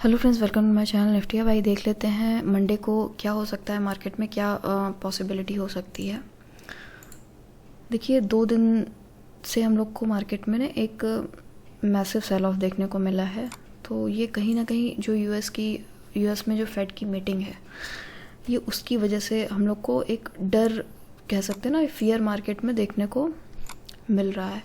Hello friends, welcome to my channel Nifty. भाई देख लेते हैं मंडे को क्या हो सकता है, मार्केट में क्या पॉसिबिलिटी हो सकती है। देखिए 2 दिन से हम लोग को मार्केट में ना एक मैसिव सेल ऑफ देखने को मिला है। तो ये कहीं ना कहीं जो यूएस में जो फेड की मीटिंग है, ये उसकी वजह से हम लोग को एक डर कह सकते हैं ना, फियर मार्केट में देखने को मिल रहा है।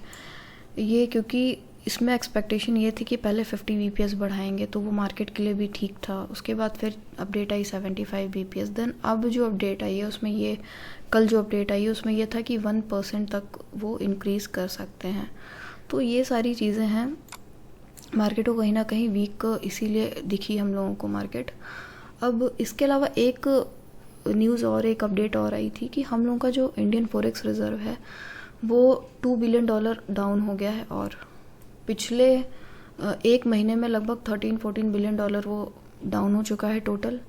ये क्योंकि इसमें एक्सपेक्टेशन ये थी कि पहले 50 बीपीएस बढ़ाएंगे, तो वो मार्केट के लिए भी ठीक था। उसके बाद फिर अपडेट आई 75 बीपीएस। देन अब जो अपडेट आई है उसमें ये, कल जो अपडेट आई है उसमें ये था कि 1% तक वो इंक्रीज़ कर सकते हैं। तो ये सारी चीज़ें हैं, मार्केट को कहीं ना कहीं वीक इसीलिए दिखी हम लोगों को मार्केट। अब इसके अलावा एक न्यूज़ और, एक अपडेट और आई थी कि हम लोगों का जो इंडियन फॉरेक्स रिजर्व है वो $2 बिलियन डाउन हो गया है, और पिछले एक महीने में लगभग 13-14 बिलियन डॉलर वो डाउन हो चुका है टोटल।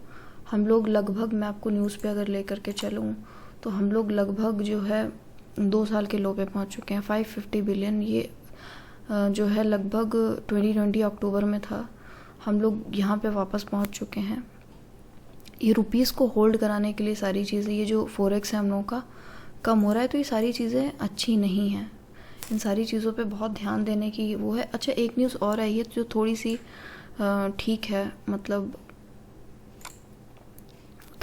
हम लोग लगभग, मैं आपको न्यूज़ पे अगर लेकर के चलूँ तो हम लोग लगभग जो है 2 साल के लो पे पहुंच चुके हैं। 550 बिलियन ये जो है लगभग 2020 अक्टूबर में था, हम लोग यहाँ पे वापस पहुंच चुके हैं। ये रुपीज़ को होल्ड कराने के लिए सारी चीज़ें, ये जो फॉरेक्स है हम लोगों का कम हो रहा है, तो ये सारी चीज़ें अच्छी नहीं हैं। इन सारी चीज़ों पे बहुत ध्यान देने की वो है। अच्छा, एक न्यूज़ और आई है जो थोड़ी सी ठीक है, मतलब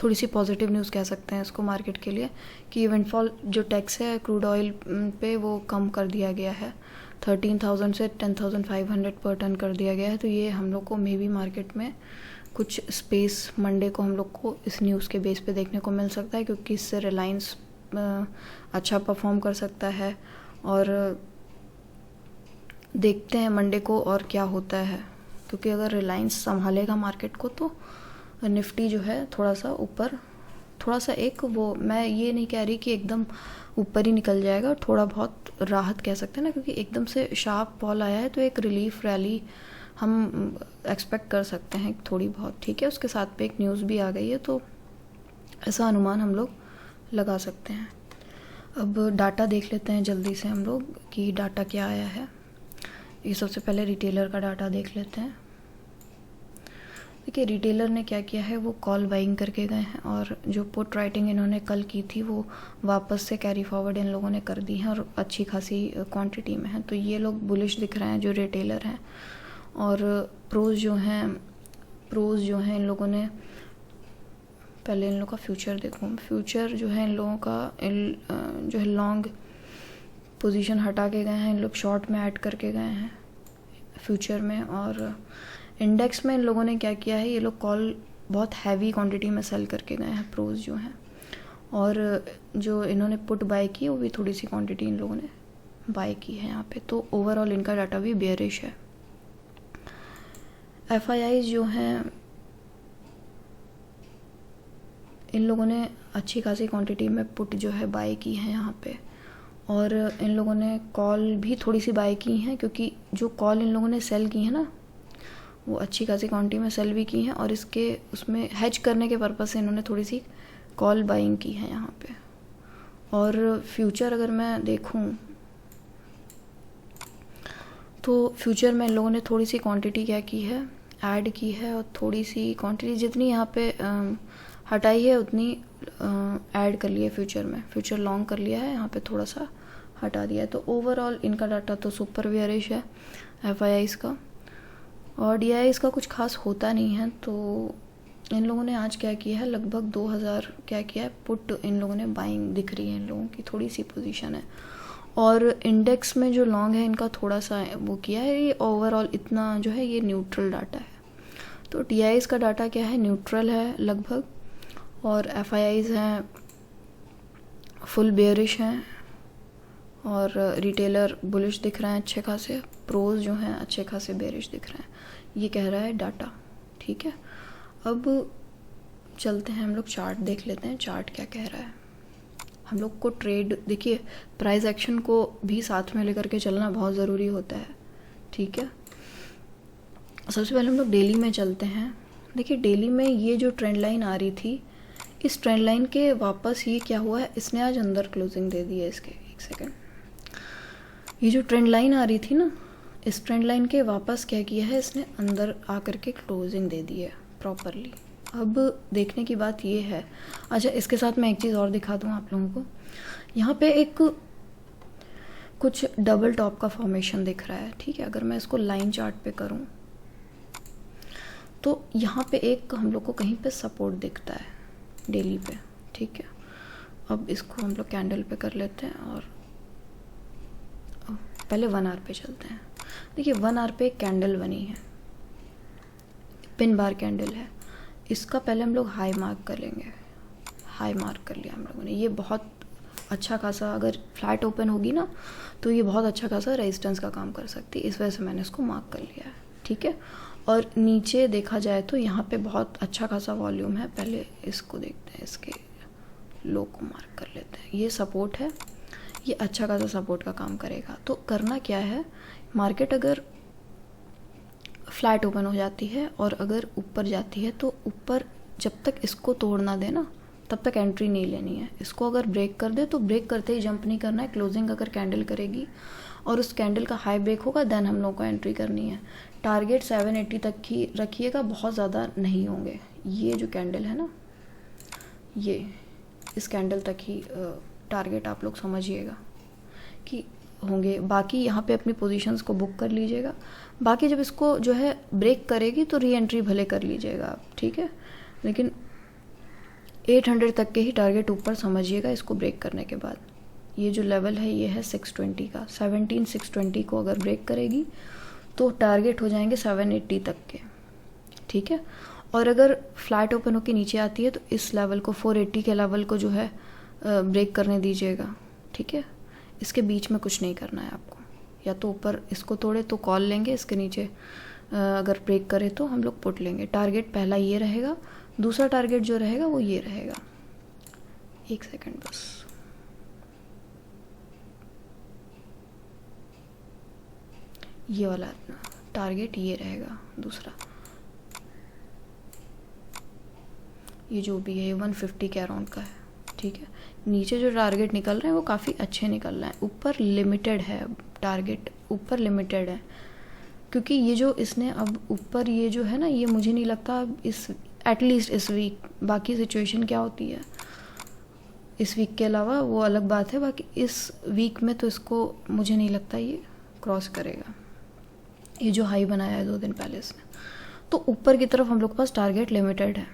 थोड़ी सी पॉजिटिव न्यूज़ कह सकते हैं इसको मार्केट के लिए, कि विंडफॉल जो टैक्स है क्रूड ऑयल पे वो कम कर दिया गया है। 13,000 से 10,500 पर टन कर दिया गया है। तो ये हम लोग को मे बी मार्केट में कुछ स्पेस मंडे को हम लोग को इस न्यूज़ के बेस पे देखने को मिल सकता है, क्योंकि इससे रिलायंस अच्छा परफॉर्म कर सकता है। और देखते हैं मंडे को और क्या होता है, क्योंकि अगर रिलायंस संभालेगा मार्केट को तो निफ्टी जो है थोड़ा सा ऊपर, थोड़ा सा एक वो, मैं ये नहीं कह रही कि एकदम ऊपर ही निकल जाएगा, थोड़ा बहुत राहत कह सकते हैं ना, क्योंकि एकदम से शार्प फॉल आया है तो एक रिलीफ रैली हम एक्सपेक्ट कर सकते हैं थोड़ी बहुत। ठीक है, उसके साथ पे एक न्यूज़ भी आ गई है, तो ऐसा अनुमान हम लोग लगा सकते हैं। अब डाटा देख लेते हैं जल्दी से हम लोग कि डाटा क्या आया है। ये सबसे पहले रिटेलर का डाटा देख लेते हैं। देखिए रिटेलर ने क्या किया है, वो कॉल बाइंग करके गए हैं, और जो पुट राइटिंग इन्होंने कल की थी वो वापस से कैरी फॉरवर्ड इन लोगों ने कर दी है, और अच्छी खासी क्वांटिटी में है। तो ये लोग बुलिश दिख रहे हैं जो रिटेलर हैं। और प्रोज जो हैं इन लोगों ने, पहले इन लोगों का फ्यूचर देखूँ। फ्यूचर जो है इन लोगों का जो है लॉन्ग पोजीशन हटा के गए हैं, इन लोग शॉर्ट में ऐड करके गए हैं फ्यूचर में। और इंडेक्स में इन लोगों ने क्या किया है, ये लोग कॉल बहुत हैवी क्वांटिटी में सेल करके गए हैं प्रोज जो हैं, और जो इन्होंने पुट बाय की वो भी थोड़ी सी क्वांटिटी इन लोगों ने बाय की है यहाँ पे। तो ओवरऑल इनका डाटा भी बेयरिश है। एफआईआईज जो हैं इन लोगों ने अच्छी खासी क्वांटिटी में पुट जो है बाय की है यहाँ पे, और इन लोगों ने कॉल भी थोड़ी सी बाय की हैं, क्योंकि जो कॉल इन लोगों ने सेल की है ना वो अच्छी खासी क्वांटिटी में सेल भी की हैं, और इसके उसमें हेज करने के पर्पज़ से इन्होंने थोड़ी सी कॉल बाइंग की है यहाँ पे। और फ्यूचर अगर मैं देखूँ तो फ्यूचर में इन लोगों ने थोड़ी सी क्वांटिटी क्या की है, ऐड की है, और थोड़ी सी क्वांटिटी जितनी यहाँ पे हटाई है उतनी ऐड कर लिया है फ्यूचर में। फ्यूचर लॉन्ग कर लिया है, यहाँ पे थोड़ा सा हटा दिया है। तो ओवरऑल इनका डाटा तो सुपर बेयरिश है एफआईआईज का, और डीआईआईज का कुछ खास होता नहीं है। तो इन लोगों ने आज क्या किया है, लगभग 2000 क्या किया है पुट इन लोगों ने बाइंग दिख रही है, इन लोगों की थोड़ी सी पोजीशन है। और इंडेक्स में जो लॉन्ग है इनका थोड़ा सा वो किया है। ये ओवरऑल इतना जो है ये न्यूट्रल डाटा है। तो डीआईआईज का डाटा क्या है, न्यूट्रल है लगभग, और एफआईआईज हैं फुल बेयरिश हैं, और रिटेलर बुलिश दिख रहे हैं अच्छे खासे, प्रोज जो हैं अच्छे खासे बेयरिश दिख रहे हैं। ये कह रहा है डाटा। ठीक है, अब चलते हैं हम लोग चार्ट देख लेते हैं, चार्ट क्या कह रहा है। हम लोग को ट्रेड, देखिए प्राइस एक्शन को भी साथ में लेकर के चलना बहुत ज़रूरी होता है। ठीक है, सबसे पहले हम लोग डेली में चलते हैं। देखिए डेली में ये जो ट्रेंड लाइन आ रही थी, इस ट्रेंड लाइन के वापस ये क्या हुआ है, इसने आज अंदर क्लोजिंग दे दी है इसके। एक सेकेंड, ये जो ट्रेंड लाइन आ रही थी ना, इस ट्रेंड लाइन के वापस क्या किया है इसने, अंदर आकर के क्लोजिंग दे दी है प्रॉपरली। अब देखने की बात ये है, अच्छा इसके साथ मैं एक चीज़ और दिखा दूँ आप लोगों को। यहाँ पे एक कुछ डबल टॉप का फॉर्मेशन दिख रहा है, ठीक है। अगर मैं इसको लाइन चार्ट पे करूँ तो यहाँ पे एक हम लोग को कहीं पे सपोर्ट दिखता है डेली पे, ठीक है। अब इसको हम लोग कैंडल पे कर लेते हैं और पहले 1 आवर पे चलते हैं। देखिए 1 आवर पे एक कैंडल बनी है, पिन बार कैंडल है। इसका पहले हम लोग हाई मार्क कर लेंगे। हाई मार्क कर लिया हम लोगों ने, ये बहुत अच्छा खासा, अगर फ्लैट ओपन होगी ना तो ये बहुत अच्छा खासा रेजिस्टेंस का काम कर सकती है, इस वजह से मैंने इसको मार्क कर लिया है, ठीक है। और नीचे देखा जाए तो यहाँ पे बहुत अच्छा खासा वॉल्यूम है। पहले इसको देखते हैं, इसके लो को मार्क कर लेते हैं। ये सपोर्ट है, ये अच्छा खासा सपोर्ट का काम करेगा। तो करना क्या है, मार्केट अगर फ्लैट ओपन हो जाती है और अगर ऊपर जाती है तो ऊपर जब तक इसको तोड़ ना दे ना तब तक एंट्री नहीं लेनी है। इसको अगर ब्रेक कर दे तो ब्रेक करते ही जंप नहीं करना है। क्लोजिंग अगर कैंडल करेगी और उस कैंडल का हाई ब्रेक होगा देन हम लोग को एंट्री करनी है। टारगेट 780 तक ही रखिएगा, बहुत ज़्यादा नहीं होंगे। ये जो कैंडल है ना, ये इस कैंडल तक ही टारगेट आप लोग समझिएगा कि होंगे। बाकी यहाँ पे अपनी पोजीशंस को बुक कर लीजिएगा। बाकी जब इसको जो है ब्रेक करेगी तो री एंट्री भले कर लीजिएगा आप, ठीक है। लेकिन 800 तक के ही टारगेट ऊपर समझिएगा इसको ब्रेक करने के बाद। ये जो लेवल है ये है 620 का, 17620 को अगर ब्रेक करेगी तो टारगेट हो जाएंगे 780 तक के, ठीक है। और अगर फ्लैट ओपन होकर नीचे आती है तो इस लेवल को 480 के लेवल को जो है ब्रेक करने दीजिएगा, ठीक है। इसके बीच में कुछ नहीं करना है आपको, या तो ऊपर इसको तोड़े तो कॉल लेंगे, इसके नीचे अगर ब्रेक करे तो हम लोग पुट लेंगे। टारगेट पहला ये रहेगा, दूसरा टारगेट जो रहेगा वो ये रहेगा। एक सेकंड बस, ये वाला टारगेट ये रहेगा दूसरा। ये जो भी है 150 के अराउंड का है, ठीक है। नीचे जो टारगेट निकल रहे हैं वो काफ़ी अच्छे निकल रहे हैं। ऊपर लिमिटेड है टारगेट, ऊपर लिमिटेड है, क्योंकि ये जो इसने अब ऊपर ये जो है ना, ये मुझे नहीं लगता इस एटलीस्ट इस वीक, बाकी सिचुएशन क्या होती है इस वीक के अलावा वो अलग बात है, बाकी इस वीक में तो इसको मुझे नहीं लगता ये क्रॉस करेगा, ये जो हाई बनाया है 2 दिन पहले इसने। तो ऊपर की तरफ हम लोग के पास टारगेट लिमिटेड है।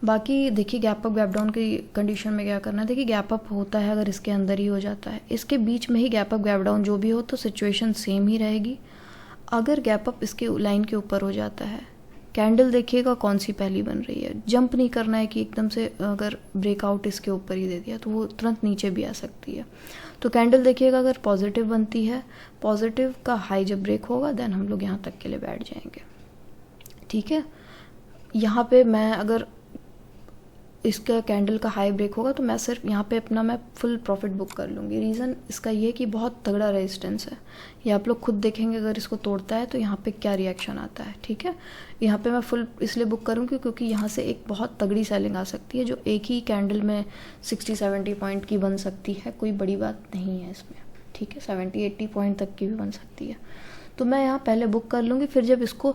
बाकी देखिए गैप अप गैप डाउन की कंडीशन में क्या करना है। देखिए गैप अप होता है अगर इसके अंदर ही हो जाता है, इसके बीच में ही गैप अप गैप डाउन जो भी हो तो सिचुएशन सेम ही रहेगी। अगर गैप अप इसके लाइन के ऊपर हो जाता है, कैंडल देखिएगा कौन सी पहली बन रही है। जंप नहीं करना है कि एकदम से अगर ब्रेकआउट इसके ऊपर ही दे दिया तो वो तुरंत नीचे भी आ सकती है। तो कैंडल देखिएगा अगर पॉजिटिव बनती है, पॉजिटिव का हाई जब ब्रेक होगा देन हम लोग यहाँ तक के लिए बैठ जाएंगे, ठीक है। यहाँ पे मैं अगर इसका कैंडल का हाई ब्रेक होगा तो मैं सिर्फ यहाँ पे अपना मैं फुल प्रॉफिट बुक कर लूँगी। रीज़न इसका ये कि बहुत तगड़ा रेजिस्टेंस है, ये आप लोग खुद देखेंगे अगर इसको तोड़ता है तो यहाँ पे क्या रिएक्शन आता है, ठीक है। यहाँ पे मैं फुल इसलिए बुक करूँगी क्योंकि यहाँ से एक बहुत तगड़ी सेलिंग आ सकती है जो एक ही कैंडल में 60-70 पॉइंट की बन सकती है, कोई बड़ी बात नहीं है इसमें, ठीक है। 70-80 पॉइंट तक की भी बन सकती है। तो मैं यहाँ पहले बुक कर लूँगी, फिर जब इसको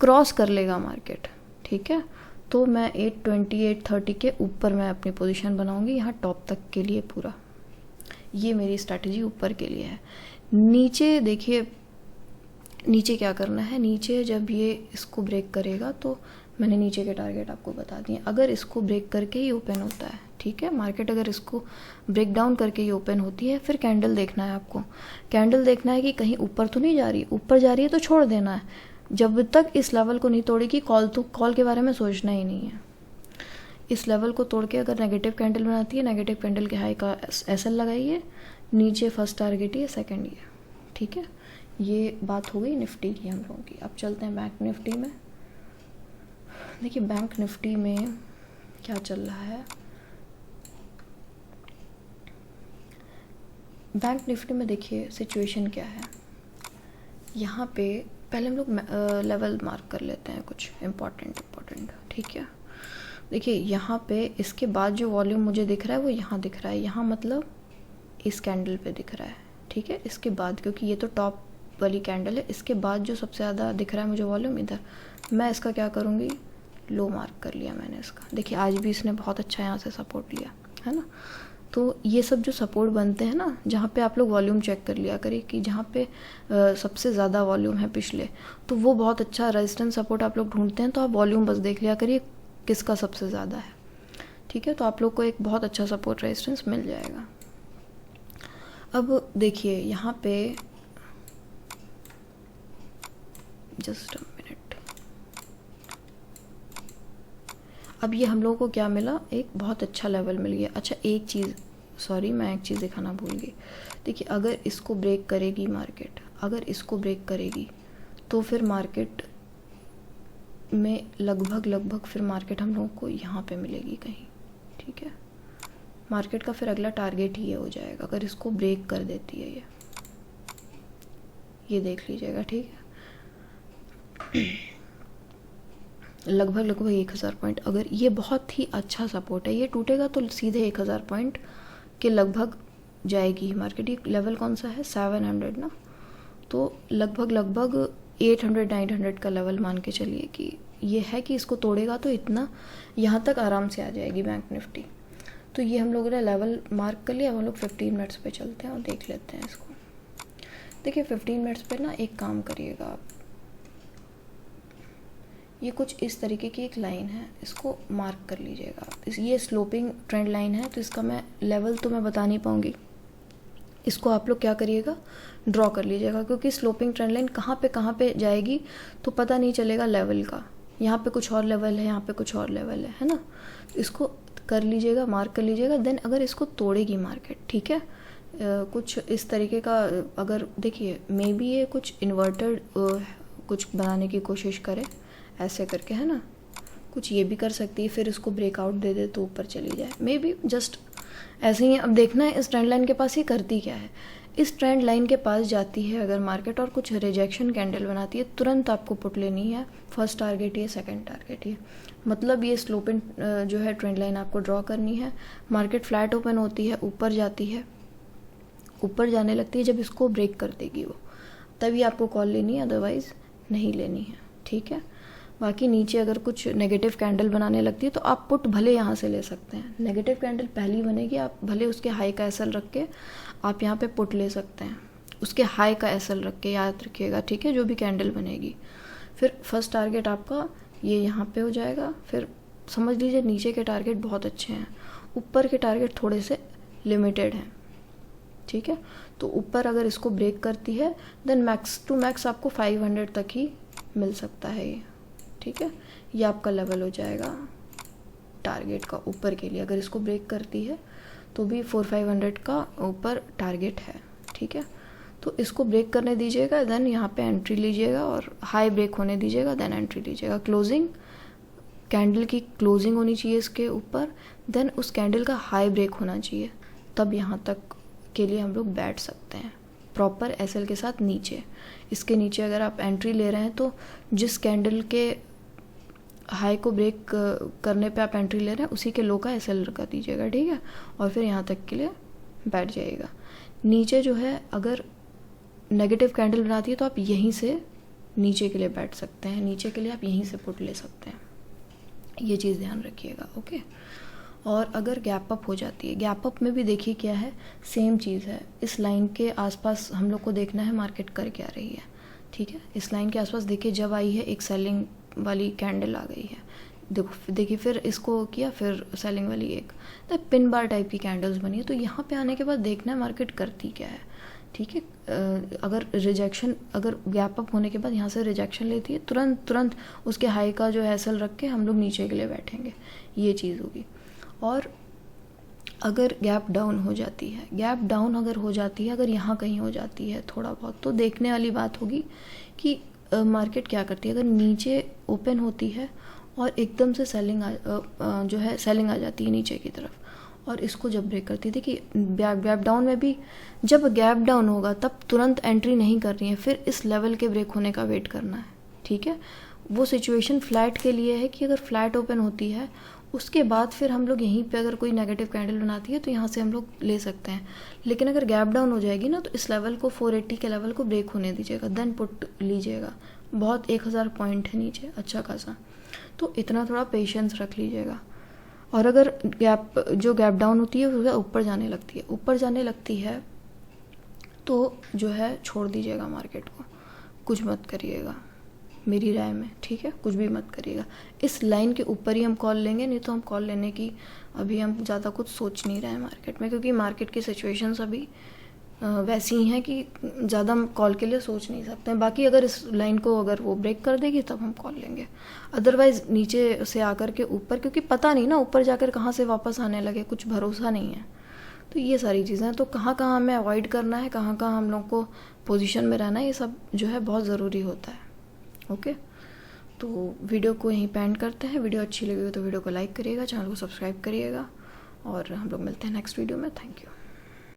क्रॉस कर लेगा मार्केट, ठीक है, तो मैं 820 830 के ऊपर मैं अपनी पोजीशन बनाऊंगी यहाँ टॉप तक के लिए पूरा। ये मेरी स्ट्रैटेजी ऊपर के लिए है। नीचे देखिए, नीचे क्या करना है, नीचे जब ये इसको ब्रेक करेगा तो मैंने नीचे के टारगेट आपको बता दिए। अगर इसको ब्रेक करके ही ओपन होता है, ठीक है, मार्केट अगर इसको ब्रेक डाउन करके ही ओपन होती है, फिर कैंडल देखना है आपको। कैंडल देखना है कि कहीं ऊपर तो नहीं जा रही, ऊपर जा रही है तो छोड़ देना है। जब तक इस लेवल को नहीं तोड़ेगी कॉल के बारे में सोचना ही नहीं है। इस लेवल को तोड़ के अगर नेगेटिव कैंडल बनाती है, नेगेटिव कैंडल के हाई का एसएल लगाइए, नीचे फर्स्ट टारगेट ही है, सेकंड ही है, ठीक है। ये बात हो गई निफ्टी की हम लोगों की। अब चलते हैं बैंक निफ्टी में। देखिए बैंक निफ्टी में क्या चल रहा है। बैंक निफ्टी में देखिए सिचुएशन क्या है। यहाँ पे पहले हम लोग लेवल मार्क कर लेते हैं कुछ इम्पॉर्टेंट, ठीक है। देखिए यहाँ पे इसके बाद जो वॉल्यूम मुझे दिख रहा है वो यहाँ दिख रहा है, यहाँ मतलब इस कैंडल पे दिख रहा है, ठीक है। इसके बाद क्योंकि ये तो टॉप वाली कैंडल है, इसके बाद जो सबसे ज़्यादा दिख रहा है मुझे वॉल्यूम इधर, मैं इसका क्या करूँगी, लो मार्क कर लिया मैंने इसका। देखिए आज भी इसने बहुत अच्छा यहाँ से सपोर्ट लिया है ना। तो ये सब जो सपोर्ट बनते हैं ना, जहाँ पे आप लोग वॉल्यूम चेक कर लिया करिए कि जहाँ पे सबसे ज़्यादा वॉल्यूम है पिछले, तो वो बहुत अच्छा रेजिस्टेंस सपोर्ट आप लोग ढूंढते हैं, तो आप वॉल्यूम बस देख लिया करिए किसका सबसे ज़्यादा है, ठीक है। तो आप लोग को एक बहुत अच्छा सपोर्ट रेजिस्टेंस मिल जाएगा। अब देखिए यहाँ पे जस्ट अ मिनट, अब ये हम लोगों को क्या मिला, एक बहुत अच्छा लेवल मिल गया। अच्छा एक चीज़, सॉरी मैं एक चीज़ दिखाना भूल गई। देखिए अगर इसको ब्रेक करेगी मार्केट, अगर इसको ब्रेक करेगी तो फिर मार्केट में लगभग फिर मार्केट हम लोगों को यहाँ पे मिलेगी कहीं, ठीक है। मार्केट का फिर अगला टारगेट ही ये हो जाएगा अगर इसको ब्रेक कर देती है ये देख लीजिएगा, ठीक है। लगभग 1000 पॉइंट, अगर ये बहुत ही अच्छा सपोर्ट है, ये टूटेगा तो सीधे 1000 पॉइंट के लगभग जाएगी मार्केट। ये लेवल कौन सा है, 700 ना, तो लगभग 800-900 का लेवल मान के चलिए कि ये है कि इसको तोड़ेगा तो इतना यहाँ तक आराम से आ जाएगी बैंक निफ्टी। तो ये हम लोगों ने लेवल मार्क कर लिया। हम लोग 15 मिनट्स पे चलते हैं और देख लेते हैं इसको। देखिए 15 मिनट्स पे ना एक काम करिएगा आप, ये कुछ इस तरीके की एक लाइन है, इसको मार्क कर लीजिएगा। ये स्लोपिंग ट्रेंड लाइन है, तो इसका मैं लेवल तो मैं बता नहीं पाऊँगी, इसको आप लोग क्या करिएगा, ड्रॉ कर लीजिएगा, क्योंकि स्लोपिंग ट्रेंड लाइन कहाँ पे जाएगी तो पता नहीं चलेगा लेवल का। यहाँ पे कुछ और लेवल है, यहाँ पे कुछ और लेवल है ना। इसको कर लीजिएगा, मार्क कर लीजिएगा। देन अगर इसको तोड़ेगी मार्केट, ठीक है, कुछ इस तरीके का, अगर देखिए मे बी ये कुछ इन्वर्टेड कुछ बनाने की कोशिश करे ऐसे करके, है ना, कुछ ये भी कर सकती है, फिर इसको ब्रेकआउट दे दे तो ऊपर चली जाए, मे बी जस्ट ऐसे ही। अब देखना है इस ट्रेंड लाइन के पास ये करती क्या है। इस ट्रेंड लाइन के पास जाती है अगर मार्केट और कुछ रिजेक्शन कैंडल बनाती है, तुरंत आपको पुट लेनी है। फर्स्ट टारगेट ये, सेकंड टारगेट ये, मतलब ये स्लोपिंग जो है ट्रेंड लाइन आपको ड्रॉ करनी है। मार्केट फ्लैट ओपन होती है, ऊपर जाती है, ऊपर जाने लगती है, जब इसको ब्रेक कर देगी वो, तभी आपको कॉल लेनी है, अदरवाइज नहीं लेनी है, ठीक है। बाकी नीचे अगर कुछ नेगेटिव कैंडल बनाने लगती है तो आप पुट भले यहाँ से ले सकते हैं। नेगेटिव कैंडल पहली बनेगी, आप भले उसके हाई का एसएल रख के आप यहाँ पे पुट ले सकते हैं, उसके हाई का एसएल रख के, याद रखिएगा, ठीक है, जो भी कैंडल बनेगी। फिर फर्स्ट टारगेट आपका ये यहाँ पे हो जाएगा। फिर समझ लीजिए नीचे के टारगेट बहुत अच्छे हैं, ऊपर के टारगेट थोड़े से लिमिटेड हैं, ठीक है। तो ऊपर अगर इसको ब्रेक करती है देन मैक्स टू मैक्स आपको 500 तक ही मिल सकता है ये, ठीक है। ये आपका लेवल हो जाएगा टारगेट का ऊपर के लिए। अगर इसको ब्रेक करती है तो भी 400-500 का ऊपर टारगेट है, ठीक है। तो इसको ब्रेक करने दीजिएगा, देन यहाँ पे एंट्री लीजिएगा और हाई ब्रेक होने दीजिएगा, देन एंट्री लीजिएगा। क्लोजिंग कैंडल की क्लोजिंग होनी चाहिए इसके ऊपर, देन उस कैंडल का हाई ब्रेक होना चाहिए, तब यहाँ तक के लिए हम लोग बैठ सकते हैं प्रॉपर एसएल के साथ। नीचे इसके नीचे अगर आप एंट्री ले रहे हैं तो जिस कैंडल के हाई को ब्रेक करने पे आप एंट्री ले रहे हैं उसी के लो का एसएल कर दीजिएगा, ठीक है, और फिर यहाँ तक के लिए बैठ जाइएगा। नीचे जो है अगर नेगेटिव कैंडल बनाती है तो आप यहीं से नीचे के लिए बैठ सकते हैं, नीचे के लिए आप यहीं से पुट ले सकते हैं, ये चीज़ ध्यान रखिएगा, ओके। और अगर गैप अप हो जाती है, गैप अप में भी देखिए क्या है, सेम चीज़ है। इस लाइन के आसपास हम लोग को देखना है मार्केट कर क्या रही है, ठीक है। इस लाइन के आसपास देखिए जब आई है एक सेलिंग वाली कैंडल आ गई है, देखिए फिर इसको किया, फिर सेलिंग वाली एक पिन बार टाइप की कैंडल्स बनी है। तो यहाँ पे आने के बाद देखना है मार्केट करती क्या है, ठीक है। अगर रिजेक्शन, अगर गैप अप होने के बाद यहाँ से रिजेक्शन लेती है, तुरंत उसके हाई का जो एसएल रख के हम लोग नीचे के लिए बैठेंगे, ये चीज़ होगी। और अगर गैप डाउन हो जाती है, गैप डाउन अगर हो जाती है, अगर यहाँ कहीं हो जाती है थोड़ा बहुत, तो देखने वाली बात होगी कि मार्केट क्या करती है। अगर नीचे ओपन होती है और एकदम से सेलिंग आ जाती है नीचे की तरफ और इसको जब ब्रेक करती है, देखिए गैप डाउन में भी जब गैप डाउन होगा तब तुरंत एंट्री नहीं करनी है, फिर इस लेवल के ब्रेक होने का वेट करना है, ठीक है। वो सिचुएशन फ्लैट के लिए है कि अगर फ्लैट ओपन होती है उसके बाद फिर हम लोग यहीं पे अगर कोई नेगेटिव कैंडल बनाती है तो यहाँ से हम लोग ले सकते हैं। लेकिन अगर गैप डाउन हो जाएगी ना तो इस लेवल को 480 के लेवल को ब्रेक होने दीजिएगा, देन पुट लीजिएगा। बहुत 1000 पॉइंट है नीचे अच्छा खासा, तो इतना थोड़ा पेशेंस रख लीजिएगा। और अगर गैप डाउन होती है वो ऊपर जाने लगती है तो जो है छोड़ दीजिएगा मार्केट को, कुछ मत करिएगा मेरी राय में, ठीक है, कुछ भी मत करिएगा। इस लाइन के ऊपर ही हम कॉल लेंगे, नहीं तो हम कॉल लेने की अभी हम ज़्यादा कुछ सोच नहीं रहे हैं मार्केट में, क्योंकि मार्केट की सिचुएशंस अभी वैसी ही हैं कि ज़्यादा हम कॉल के लिए सोच नहीं सकते हैं। बाकी अगर इस लाइन को अगर वो ब्रेक कर देगी तब हम कॉल लेंगे, अदरवाइज़ नीचे से आकर के ऊपर, क्योंकि पता नहीं ना ऊपर जाकर कहाँ से वापस आने लगे, कुछ भरोसा नहीं है। तो ये सारी चीज़ें हैं, तो कहाँ कहाँ हमें अवॉइड करना है, कहाँ कहाँ हम लोग को पोजीशन में रहना है, ये सब जो है बहुत ज़रूरी होता है। ओके, तो वीडियो को यहीं पे एंड करते हैं। वीडियो अच्छी लगी हो तो वीडियो को लाइक करिएगा, चैनल को सब्सक्राइब करिएगा, और हम लोग मिलते हैं नेक्स्ट वीडियो में। Thank you.